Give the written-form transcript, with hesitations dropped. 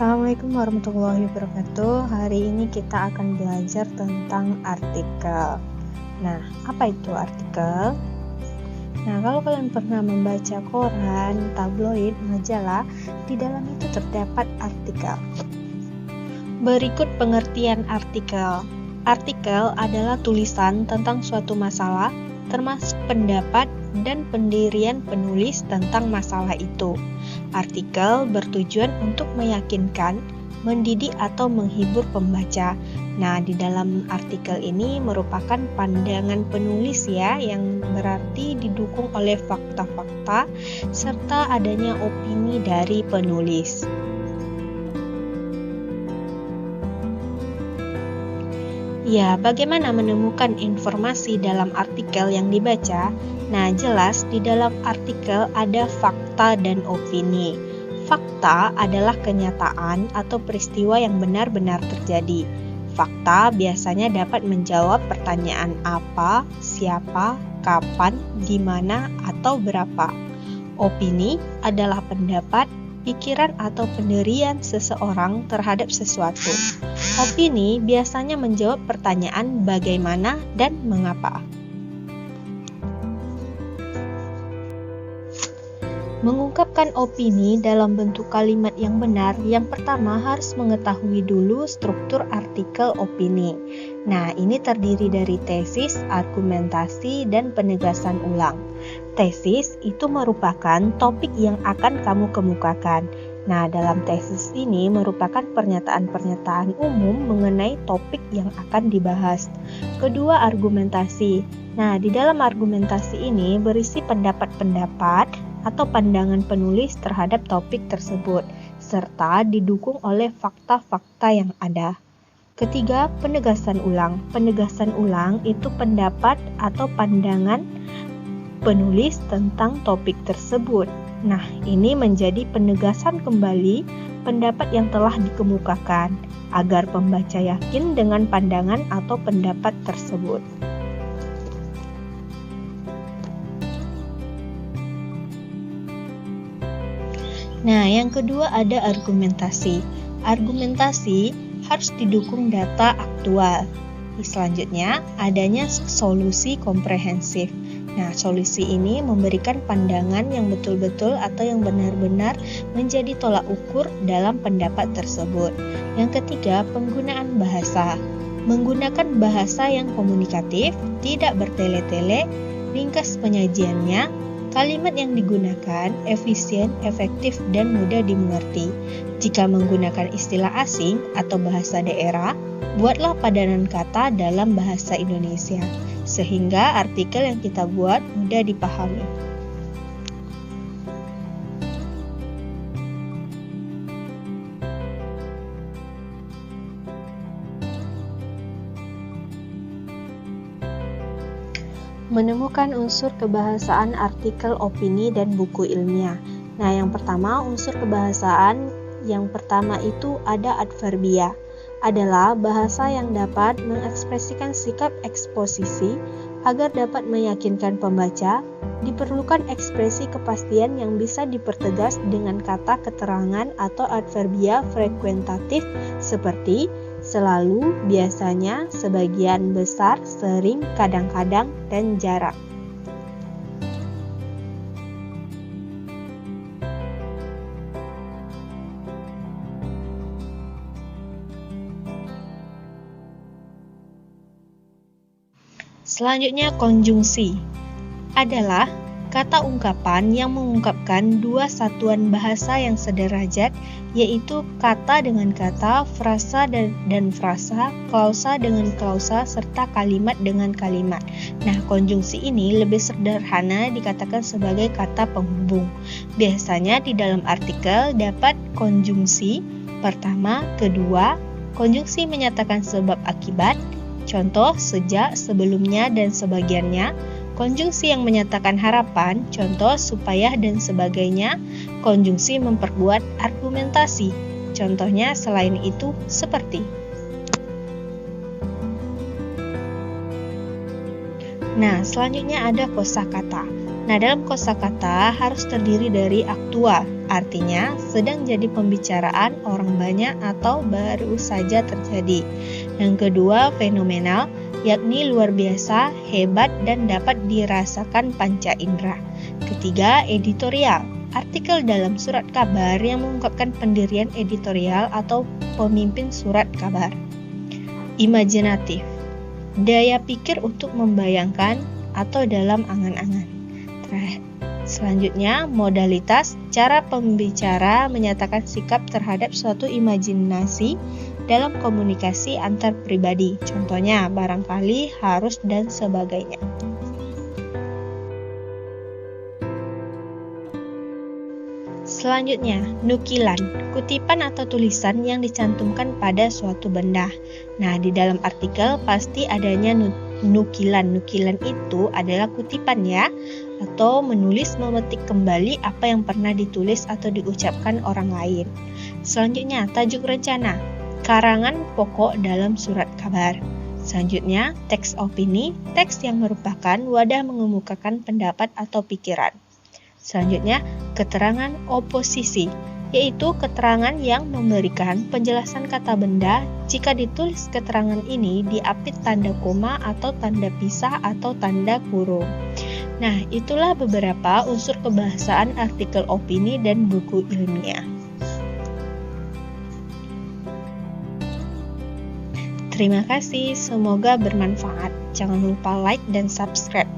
Assalamualaikum warahmatullahi wabarakatuh. Hari ini kita akan belajar tentang artikel. Nah, apa itu artikel? Nah, kalau kalian pernah membaca koran, tabloid, majalah, di dalam itu terdapat artikel. Berikut pengertian artikel. Artikel adalah tulisan tentang suatu masalah, termasuk pendapat dan pendirian penulis tentang masalah itu. Artikel bertujuan untuk meyakinkan, mendidik atau menghibur pembaca. Nah, di dalam artikel ini merupakan pandangan penulis ya, yang berarti didukung oleh fakta-fakta serta adanya opini dari penulis. Ya, bagaimana menemukan informasi dalam artikel yang dibaca? Nah, jelas di dalam artikel ada fakta dan opini. Fakta adalah kenyataan atau peristiwa yang benar-benar terjadi. Fakta biasanya dapat menjawab pertanyaan apa, siapa, kapan, di mana, atau berapa. Opini adalah pendapat, pikiran atau pendirian seseorang terhadap sesuatu. Opini biasanya menjawab pertanyaan bagaimana dan mengapa. Mengungkapkan opini dalam bentuk kalimat yang benar, yang pertama harus mengetahui dulu struktur artikel opini. Nah, ini terdiri dari tesis, argumentasi, dan penegasan ulang. Tesis itu merupakan topik yang akan kamu kemukakan. Nah, dalam tesis ini merupakan pernyataan-pernyataan umum mengenai topik yang akan dibahas. Kedua, argumentasi. Nah, di dalam argumentasi ini berisi pendapat-pendapat atau pandangan penulis terhadap topik tersebut, serta didukung oleh fakta-fakta yang ada. Ketiga, penegasan ulang. Penegasan ulang itu pendapat atau pandangan penulis tentang topik tersebut. Nah, ini menjadi penegasan kembali pendapat yang telah dikemukakan, agar pembaca yakin dengan pandangan atau pendapat tersebut. Nah, yang kedua ada argumentasi. Argumentasi harus didukung data aktual. Selanjutnya, adanya solusi komprehensif. Nah, solusi ini memberikan pandangan yang betul-betul atau yang benar-benar menjadi tolak ukur dalam pendapat tersebut. Yang ketiga, penggunaan bahasa. Menggunakan bahasa yang komunikatif, tidak bertele-tele, ringkas penyajiannya, kalimat yang digunakan efisien, efektif, dan mudah dimengerti. Jika menggunakan istilah asing atau bahasa daerah, buatlah padanan kata dalam bahasa Indonesia, sehingga artikel yang kita buat mudah dipahami. Menemukan unsur kebahasaan artikel opini dan buku ilmiah. Nah, yang pertama unsur kebahasaan yang pertama itu ada adverbia. Adalah bahasa yang dapat mengekspresikan sikap eksposisi agar dapat meyakinkan pembaca. Diperlukan ekspresi kepastian yang bisa dipertegas dengan kata keterangan atau adverbia frekuentatif seperti selalu, biasanya, sebagian besar, sering, kadang-kadang, dan jarang. Selanjutnya, konjungsi adalah kata ungkapan yang mengungkapkan dua satuan bahasa yang sederajat, yaitu kata dengan kata, frasa dan frasa, klausa dengan klausa, serta kalimat dengan kalimat. Nah, konjungsi ini lebih sederhana dikatakan sebagai kata penghubung. Biasanya di dalam artikel dapat konjungsi pertama, kedua, konjungsi menyatakan sebab akibat, contoh sejak, sebelumnya, dan sebagiannya. Konjungsi yang menyatakan harapan, contoh supaya dan sebagainya. Konjungsi memperkuat argumentasi, contohnya selain itu seperti. Nah, selanjutnya ada kosakata. Nah, dalam kosakata harus terdiri dari aktual. artinya sedang jadi pembicaraan orang banyak atau baru saja terjadi. Yang kedua, fenomenal, yakni luar biasa, hebat, dan dapat dirasakan panca indera. Ketiga, editorial, artikel dalam surat kabar yang mengungkapkan pendirian editorial atau pemimpin surat kabar. Imajinatif, daya pikir untuk membayangkan atau dalam angan-angan. Selanjutnya, modalitas, cara pembicara menyatakan sikap terhadap suatu imajinasi dalam komunikasi antar pribadi. Contohnya, barangkali, harus, dan sebagainya. Selanjutnya, nukilan, kutipan atau tulisan yang dicantumkan pada suatu benda. Nah, di dalam artikel pasti adanya nukilan. Nukilan itu adalah kutipan ya, atau menulis memetik kembali apa yang pernah ditulis atau diucapkan orang lain. Selanjutnya, tajuk rencana, karangan pokok dalam surat kabar. Selanjutnya, teks opini, teks yang merupakan wadah mengemukakan pendapat atau pikiran. Selanjutnya, keterangan oposisi, yaitu keterangan yang memberikan penjelasan kata benda jika ditulis keterangan ini diapit tanda koma atau tanda pisah atau tanda kurung. Nah, itulah beberapa unsur kebahasaan artikel opini dan buku ilmiah. Terima kasih, semoga bermanfaat. Jangan lupa like dan subscribe.